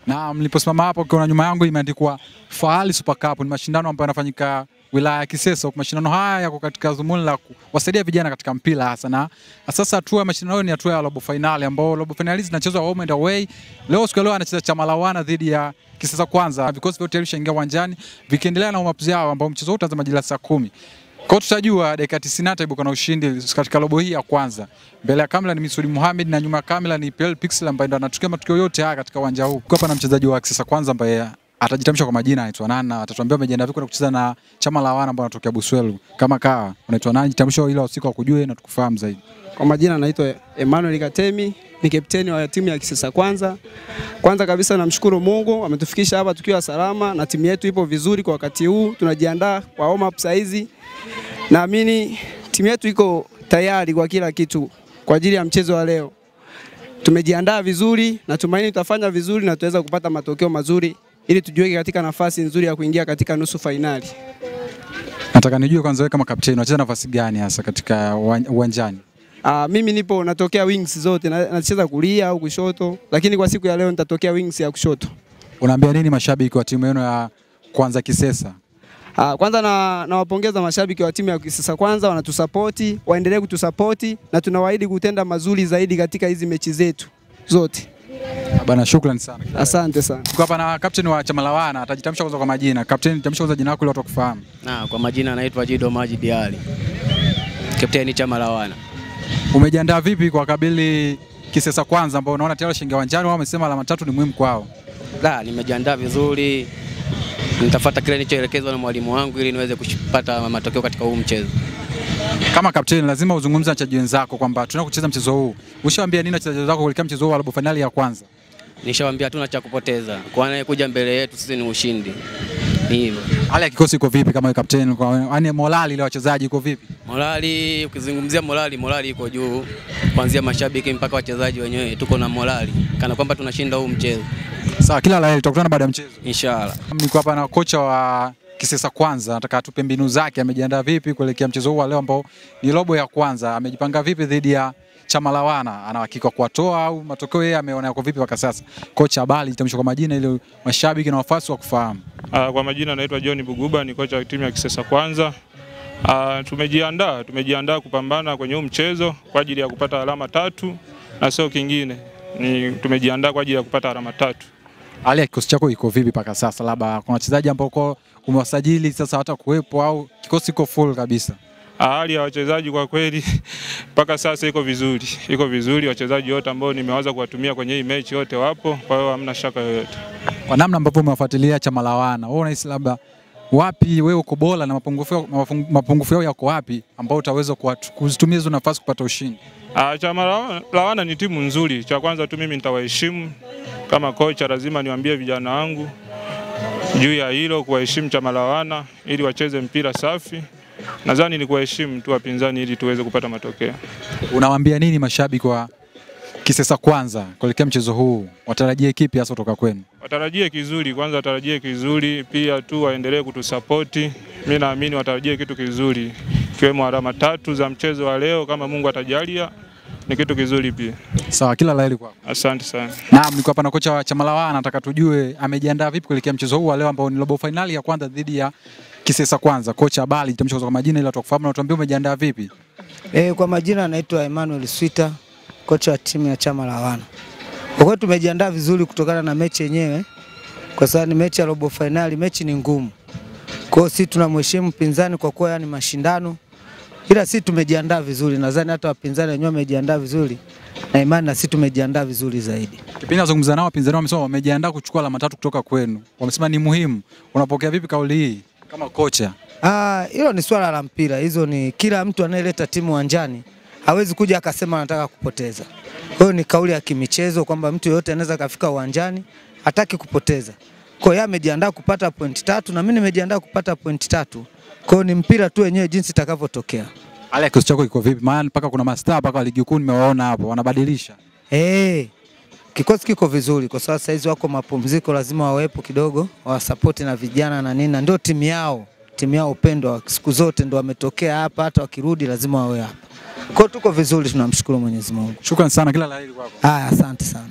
Na mliposimama hapo kuna nyuma yangu imeandikwa Fahali Super Cup, ni mashindano ambayo yanafanyika wilaya ya Kisesa. Mashindano haya yako katika dhumuni la kuwasaidia vijana katika mpira hasa. Na sasa hatua mashindano ni hatua ya robo finali, ambao robo finali zinachezwa home and away. Leo siku leo anacheza Chama Lawana dhidi ya Kisesa Kwanza. Vikosi vyote vilishaingia uwanjani vikiendelea na warm-up yao, ambao mchezo utaanza majira saa 10. Kwa tutajua dakika 90 itaibuka na ushindi katika robo hii ya kwanza. Mbele ya kamera ni Misudi Mohamed na nyuma ya kamera ni PL Pixel ambaye ndo anatukia matukio yote haya katika uwanja huu. Hapa na mchezaji wa Kisesa Kwanza ambaye atajitambulisha kwa majina, anaitwa nani na atatuambia amejiandaa vipi kucheza na Chama Lawana ambao anatokea Buswelu. Kama kawa unaitwa nani, jitambulisha ili usiku akujue na tukufahamu zaidi. Kwa majina naitwa Emmanuel Katemi, ni kapteni wa timu ya Kisesa Kwanza. Kwanza kabisa namshukuru Mungu ametufikisha hapa tukiwa salama na timu yetu ipo vizuri kwa wakati huu. Tunajiandaa kwa warm up saizi. Naamini timu yetu iko tayari kwa kila kitu kwa ajili ya mchezo wa leo. Tumejiandaa vizuri na tumaini tutafanya vizuri na tuweza kupata matokeo mazuri ili tujiweke katika nafasi nzuri ya kuingia katika nusu finali. Nataka nijue kwanza wewe kama kapteni unacheza nafasi gani hasa katika uwanjani? Mimi nipo natokea wings zote, nacheza kulia au kushoto, lakini kwa siku ya leo nitatokea wings ya kushoto. Unaambia nini mashabiki wa timu yenu ya Kwanza Kisesa? Kwanza nawapongeza mashabiki wa timu ya Kisesa Kwanza, wanatusapoti, waendelee kutusapoti na tunawaahidi kutenda mazuri zaidi katika hizi mechi zetu zote. Bana, shukrani sana. Asante sana. Tuko hapa na captain wa Chama Lawana, atajitambulisha kwanza kwa majina. Captain, jitambulisha kwanza jina lako ili watu wakufahamu. Kwa majina naitwa Jido Majid Ali. Captain Chama Lawana. Umejiandaa vipi kwa kabili Kisesa Kwanza ambao unaona tayari shinga uwanjani, wao wamesema alama 3 ni muhimu kwao? Nimejiandaa vizuri. Nitafuata kile nilichoelekezwa na mwalimu wangu ili niweze kupata matokeo katika huu mchezo. Kama kapteni lazima uzungumze na wachezaji wenzako kwamba tunataka kucheza mchezo huu. Ushawaambia nini wachezaji wenzako kuelekea mchezo huu wa robo finali ya kwanza? Nishawaambia hatuna cha kupoteza. Kwa anayekuja mbele yetu sisi ni ushindi. Ni hivyo. Hali ya kikosi iko vipi kama kapteni? Yaani morali ile wachezaji iko vipi? Morali, ukizungumzia morali iko juu. Kuanzia mashabiki mpaka wachezaji wenyewe tuko na morali. Kana kwamba tunashinda huu mchezo. Sawa, kila la heri, tutakutana baada ya mchezo. Inshallah. Niko hapa na kocha wa Kisesa Kwanza, nataka atupe mbinu zake, amejiandaa vipi kuelekea mchezo huu wa leo ambao ni robo ya kwanza, amejipanga vipi dhidi ya Chama Lawana, ana hakika kuwatoa au matokeo yeye ameona yako vipi mpaka sasa? Kocha habari, jitambulisha kwa majina ili mashabiki na wafuasi wakufahamu. Kwa majina naitwa John Buguba, ni kocha wa timu ya Kisesa Kwanza. Tumejiandaa kupambana kwenye huu mchezo kwa ajili ya kupata alama 3 na sio kingine. Tumejiandaa kwa ajili ya kupata alama 3. Hali ya kikosi chako iko vipi mpaka sasa? Labda kuna wachezaji ambao umewasajili sasa hata kuwepo au kikosi iko full kabisa? Hali ya wachezaji kwa kweli mpaka sasa iko vizuri. Iko vizuri, wachezaji wote ambao nimewaza kuwatumia kwenye hii mechi wote wapo, kwa hiyo hamna shaka yoyote. Kwa namna ambavyo umewafuatilia Chama Lawana, wewe unahisi labda wapi wewe uko bora na mapungufu yao yako wapi ambao utaweza kuzitumia hizo nafasi kupata ushindi? Chama Lawana ni timu nzuri. Cha kwanza tu mimi nitawaheshimu kama kocha, lazima niwaambie vijana wangu juu ya hilo, kuwaheshimu Chama Lawana ili wacheze mpira safi. Nadhani ni kuwaheshimu tu wapinzani ili tuweze kupata matokeo. Unawaambia nini mashabiki wa Kisesa Kwanza kuelekea mchezo huu? Watarajie kipi hasa kutoka kwenu? Watarajie kizuri, kwanza watarajie kizuri, pia tu waendelee kutusapoti. Mimi naamini watarajie kitu kizuri, kiwemo alama 3 za mchezo wa leo kama Mungu atajalia. Ni kitu kizuri pia. Sawa, kila la heri kwako. Asante sana. Naam, niko hapa na kocha wa Chama Lawana, nataka tujue amejiandaa vipi kuelekea mchezo huu wa leo ambao ni robo finali ya kwanza dhidi ya Kisesa Kwanza. Kocha habari, jitambulisha kwa majina ili tukufahamu na tuambie umejiandaa vipi? Kwa majina naitwa Emmanuel Swita, kocha wa timu ya Chama Lawana. Kwa kweli tumejiandaa vizuri kutokana na mechi yenyewe. Kwa sababu ni mechi ya robo finali, mechi ni ngumu. Kwa hiyo sisi tunamheshimu pinzani kwa kuwa yani mashindano. Ila sisi tumejiandaa vizuri, nadhani hata wapinzani wenyewe wamejiandaa vizuri. Na imani na sisi tumejiandaa vizuri zaidi. Kipindi nazungumza nao wapinzani wamesema wamejiandaa kuchukua alama 3 kutoka kwenu. Wamesema ni muhimu. Unapokea vipi kauli hii kama kocha? Hilo ni swala la mpira. Hizo ni kila mtu anayeleta timu uwanjani hawezi kuja akasema anataka kupoteza. Kwa hiyo ni kauli ya kimichezo kwamba mtu yote anaweza kafika uwanjani hataki kupoteza. Kwa hiyo amejiandaa kupata point 3 na mimi nimejiandaa kupata point 3. Kwa hiyo ni mpira tu wenyewe jinsi itakavyotokea. Hali ya kikosi chako iko vipi? Maana mpaka kuna mastaa mpaka ligi kuu nimewaona hapo wanabadilisha. Kikosi kiko vizuri kwa sababu sasa hizi wako mapumziko, lazima wawepo kidogo, wasupport na vijana na nini. Ndio timu yao upendo siku zote ndio wametokea hapa, hata wakirudi lazima wawe hapa. Kwa hiyo tuko vizuri, tunamshukuru Mwenyezi Mungu. Shukrani sana, kila la heri kwako. Asante sana.